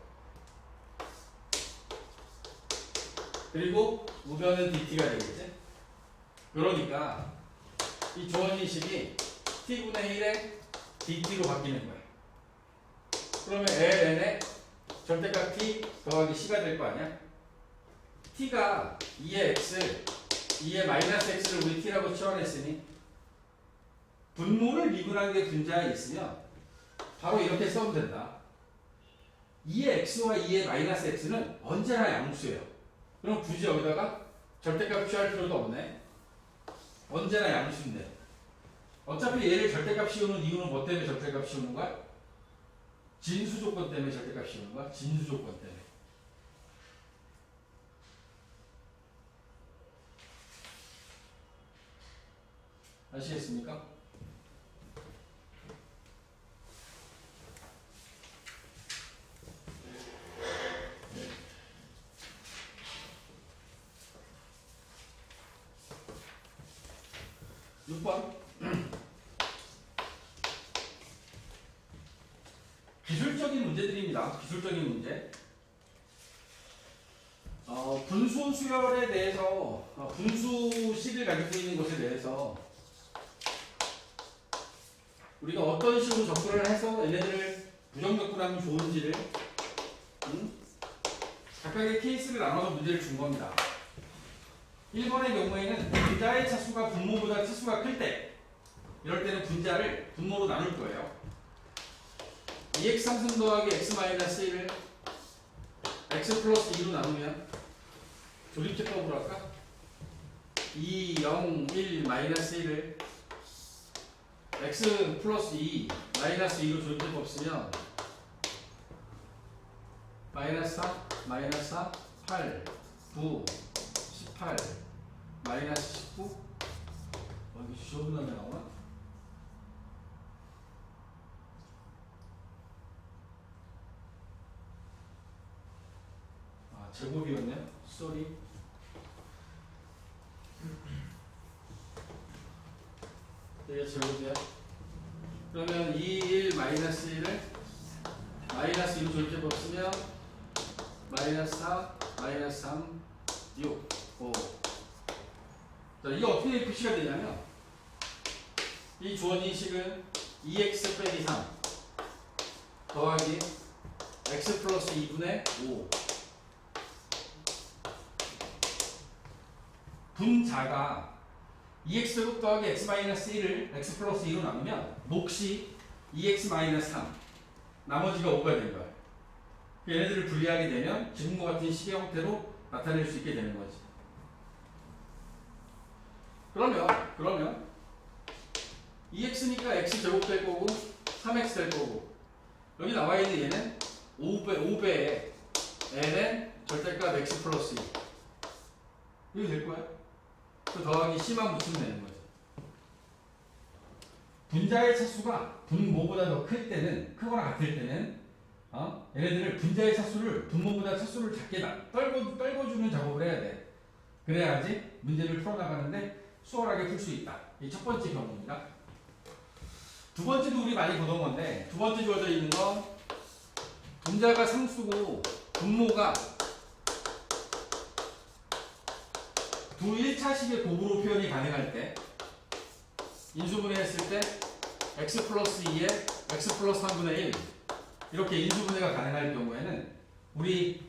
그리고 우변은 dt가 되겠지. 그러니까 이 주어진 식이 t분의 1에 dt로 바뀌는 거야. 그러면 ln의 절대값 t 더하기 c가 될 거 아니야? t가 2의 x, 2의 마이너스 x를 우리 t라고 치환했으니 분모를 미분한 게 분자에 있으면 바로 이렇게 써도 된다. 2의 x와 2의 마이너스 x는 언제나 양수예요. 그럼 굳이 여기다가 절대값 취할 필요도 없네. 언제나 양수인데. 어차피 얘를 절대값 씌우는 이유는 뭐 때문에 절대값 씌우는 거야? 진수 조건 때문에 절대값 씌우는 거야? 진수 조건 때문에. 아시겠습니까? 기술적인 문제들입니다. 기술적인 문제. 분수 수열에 대해서, 분수식을 가지고 있는 것에 대해서 우리가 어떤 식으로 접근을 해서 얘네들을 부정접근하면 좋은지를 각각의 케이스를 나눠서 문제를 준 겁니다. 1번의 경우에는 분자의 차수가 분모보다 차수가 클 때, 이럴 때는 분자를 분모로 나눌 거예요. 2x 상승 더하기 x-1을 x 플러스 2로 나누면 조립제법으로 할까? 2, 0, 1, 마이너스 1을 x 플러스 2, 마이너스 2로 조립제법 쓰면 마이너스 4, 마이너스 4, 8, 9, 18, 마이너스 19. 이게 시험문항에 나오나? 제곱이었네. 쏘리. 이게 제곱이야. 그러면 2, 1, 마이너스 1을 마이너스 2로 조립해법 쓰면 마이너스 4, 마이너스 3, 6, 5. 자, 이게 어떻게 표시가 되냐면 이 주어진 식은 2x 빼기 3 더하기 x 플러스 2분의 5. 분자가 2x 더하기 x-1을 x 플러스 2로 나누면 몫이 2x-3 나머지가 5가 된 거야. 얘네들을 분리하게 되면 지금과 같은 식의 형태로 나타낼 수 있게 되는 거지. 그러면 2x니까 x제곱 될 거고 3x 될 거고 여기 나와 있는 얘는 5배의 n은 절대값 x 플러스 2 이거 될 거야. 그 더하기 c만 붙이면 되는 거지. 분자의 차수가 분모보다 더 클 때는, 크거나 같을 때는 얘네들을 분자의 차수를 분모보다 차수를 작게 떨궈주는 작업을 해야 돼. 그래야지 문제를 풀어나가는데 수월하게 풀 수 있다. 이 첫 번째 경우입니다. 두 번째도 우리 많이 보던 건데, 두 번째 주어져 있는 건 분자가 상수고 분모가 두 1차식의 곱으로 표현이 가능할 때, 인수분해했을 때 x 플러스 2에 x 플러스 3분의 1 이렇게 인수분해가 가능할 경우에는 우리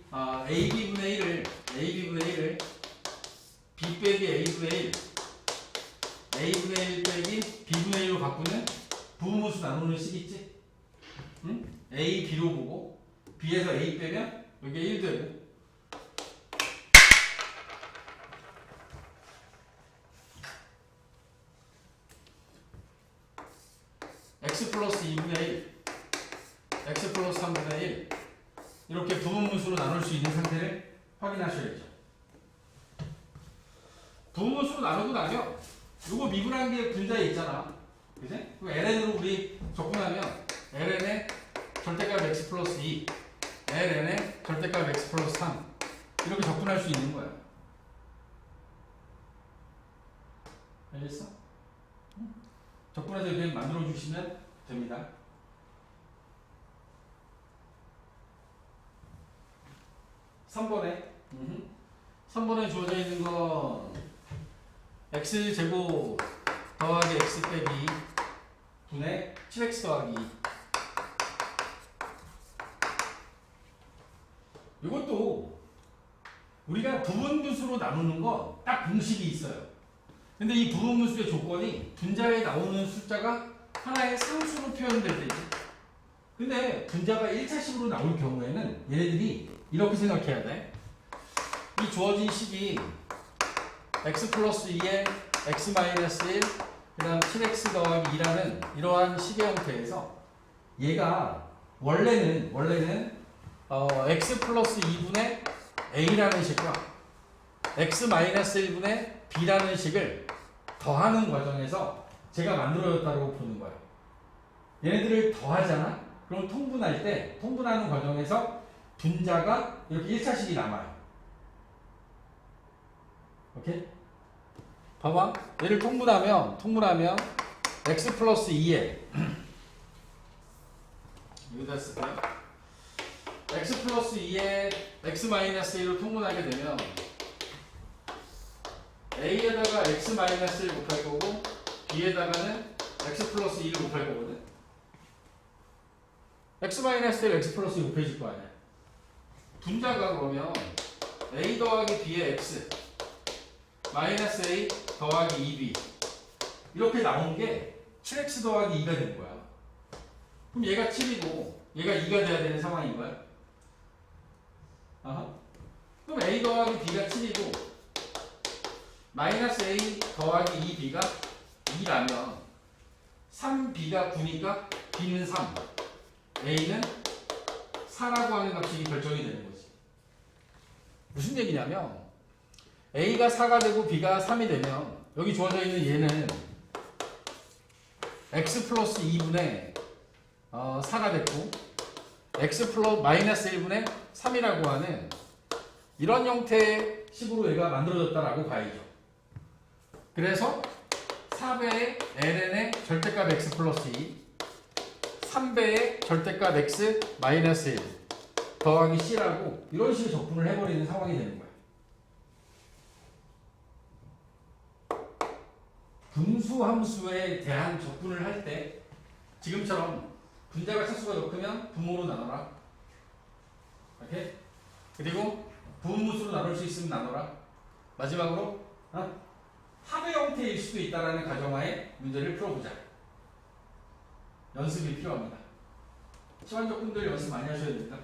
AB분의 1을 B 빼기 A분의 1 A분의 1 빼기 B분의 1로 바꾸는 부분모수 나누는 식 있지? 응? A, B로 보고 B에서 A 빼면 여기에 1 되고 x 플러스 2분의 1 x 플러스 3분의 1 이렇게 부분분수로 나눌 수 있는 상태를 확인하셔야죠. 부분분수로 나누고 나면 요거 미분한 게 분자에 있잖아. 그지? ln으로 우리 적분하면 ln의 절대값 x 플러스 2 ln의 절대값 x 플러스 3 이렇게 적분할 수 있는 거야. 알겠어? 적분해서 이렇게 만들어 주시면 됩니다. 3번에 주어져 있는 건 x제곱 더하기 x 빼기 분의 7x 더하기 2. 이것도 우리가 부분분수로 나누는 거 딱 공식이 있어요. 근데 이 부분분수의 조건이 분자에 나오는 숫자가 하나의 상수로 표현될 때지. 근데 분자가 1차식으로 나올 경우에는 얘네들이 이렇게 생각해야 돼. 이 주어진 식이 x 플러스 2에 x 마이너스 1 그 다음 7x 더하기 2라는 이러한 식의 형태에서 얘가 원래는 x 플러스 2분의 a라는 식과 x 마이너스 1분의 b라는 식을 더하는 과정에서 제가 만들어졌다고 보는 거예요. 얘네들을 더하잖아? 그럼 통분할 때 통분하는 과정에서 분자가 이렇게 1차식이 남아요. 오케이? 봐봐. 얘를 통분하면 x 플러스 2에 여기다 쓸게요. x 플러스 2에 x 마이너스 1로 통분하게 되면 a에다가 x 마이너스 1 곱할 거고 b에다가는 x 플러스 2를 곱할 거거든. x 마이너스 1 x 플러스 2 곱해질 거 아니야. 분자가 그러면 a 더하기 b의 x 마이너스 a 더하기 2b 이렇게 나온 게 7x 더하기 2가 되는 거야. 그럼 얘가 7이고 얘가 2가 돼야 되는 상황인 거야. 그럼 a 더하기 b가 7이고 마이너스 a 더하기 2b가 2라면 3b가 9니까 b는 3 a는 4라고 하는 값이 결정이 되는 거지. 무슨 얘기냐면 a가 4가 되고 b가 3이 되면 여기 주어져 있는 얘는 x 플러스 2분의 4가 됐고 x 플러스 마이너스 1분의 3이라고 하는 이런 형태의 식으로 얘가 만들어졌다라고 봐야죠. 그래서 4배의 ln의 절대값 x 플러스 2 3배의 절대값 x 마이너스 1 더하기 c라고 이런 식으로 적분을 해버리는 상황이 되는 거예요. 분수함수에 대한 적분을 할 때 지금처럼 분자가 차수가 높으면 분모로 나눠라. 오케이? 그리고 부분분수로 나눌 수 있으면 나눠라. 마지막으로 합의 형태일 수도 있다는 가정하에 문제를 풀어보자. 연습이 필요합니다. 시간적분들 연습 많이 하셔야 됩니다.